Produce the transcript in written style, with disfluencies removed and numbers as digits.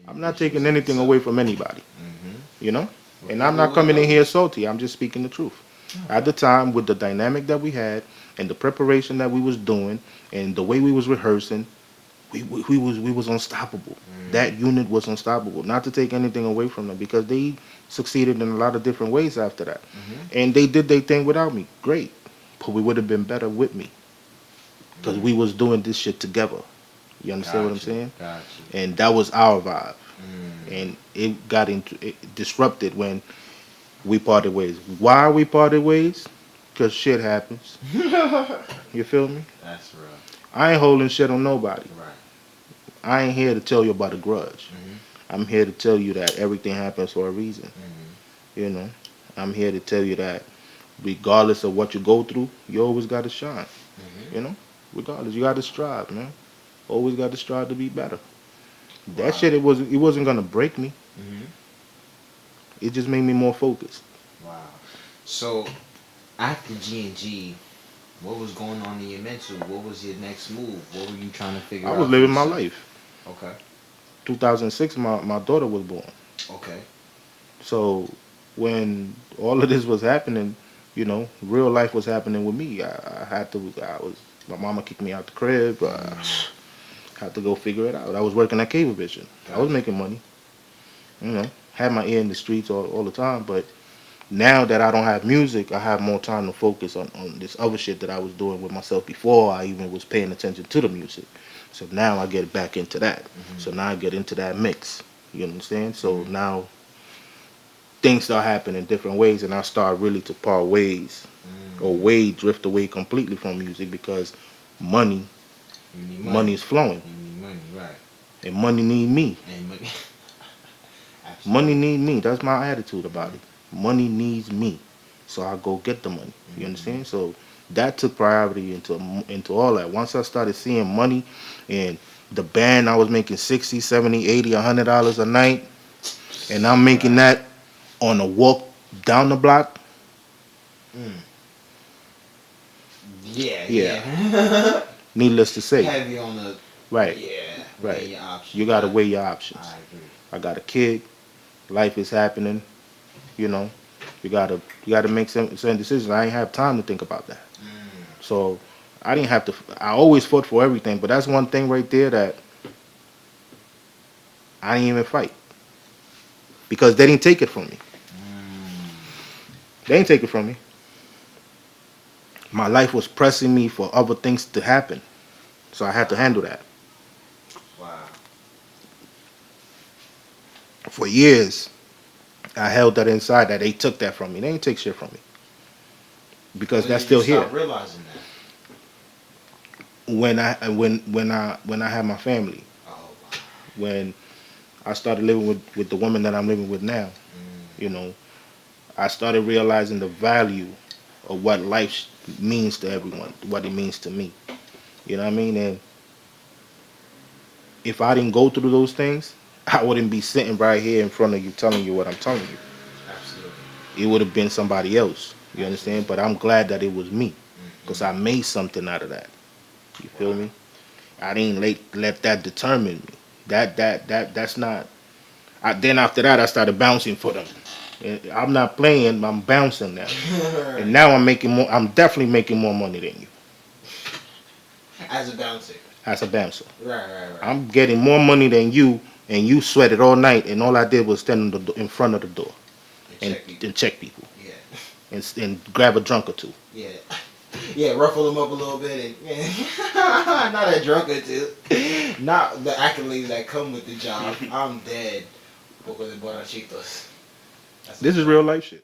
I'm not taking anything away from anybody, you know? And I'm not coming in here salty. I'm just speaking the truth. At the time, with the dynamic that we had and the preparation that we was doing and the way we was rehearsing, we was unstoppable. That unit was unstoppable. Not to take anything away from them because they succeeded in a lot of different ways after that, and they did their thing without me. Great, but we would have been better with me because we was doing this shit together. You understand what I'm saying? Gotcha. And that was our vibe, and it disrupted when we parted ways. Why we parted ways? Because shit happens. You feel me? That's real. I ain't holding shit on nobody. Right. I ain't here to tell you about a grudge. Mm-hmm. I'm here to tell you that everything happens for a reason. Mm-hmm. You know, I'm here to tell you that regardless of what you go through, you always got to shine. Mm-hmm. You know, regardless, you got to strive, man. Always got to strive to be better. Wow. That shit, it wasn't gonna break me. Mm-hmm. It just made me more focused. Wow. So after G&G, what was going on in your mental? What was your next move? What were you trying to figure I out? was for living my yourself? life. Okay. 2006, my daughter was born. Okay. So when all of this was happening, you know, real life was happening with me. My mama kicked me out the crib. Had to go figure it out. I was working at Cable Vision. I was Gotcha. making money. You know, had my ear in the streets all the time. But now that I don't have music, I have more time to focus on this other shit that I was doing with myself before I even was paying attention to the music. So now I get back into that. Mm-hmm. So now I get into that mix. You understand? So Mm-hmm. now things start happening in different ways, and I start really to part ways or drift away completely from music because money, You need money money. is flowing, You need money, right? and money need me. And money. Money Absolutely. need me. That's my attitude about it. Money needs me, so I go get the money. You Mm-hmm. understand? So that took priority into all that. Once I started seeing money, and the band I was making 60, 70, 80, $100 a night, and I'm making Right. that on a walk down the block. Mm. Yeah, Yeah, yeah. needless to say, Heavy on the. right, Yeah, right. weigh your You options. gotta weigh your options. I agree. I got a kid. Life is happening. You know, you gotta make some decisions. I ain't have time to think about that. Mm. So I didn't have to. I always fought for everything, but that's one thing right there that I didn't even fight because they didn't take it from me. Mm. They didn't take it from me. My life was pressing me for other things to happen, so I had to handle Wow. that. Wow. For years, I held that inside. That they took that from me. They didn't take shit from me because When that's did you still here. start realizing that? When I had my family, Oh wow. when I started living with the woman that I'm living with now, Mm. you know, I started realizing the value of what life means to everyone, what it means to me. You know what I mean? And if I didn't go through those things, I wouldn't be sitting right here in front of you telling you what I'm telling you. Absolutely. It would have been somebody else. You understand? Absolutely. But I'm glad that it was me because Mm-hmm. I made something out of that. You feel Wow. me? I didn't let that determine me. That's not. Then after that, I started bouncing for them. I'm not playing. I'm bouncing now. And Right. now I'm making more. I'm definitely making more money than you As a bouncer. as a bouncer. Right, right, right. I'm getting more money than you, and you sweated all night, and all I did was stand in front of the door And and, check people. and check people Yeah. and grab a drunk or two. Yeah. Yeah, ruffle them up a little bit and not a drunk or two. Not the accolades that come with the job. I'm dead. Poco de borrachitos. That's This what's is up. real life shit.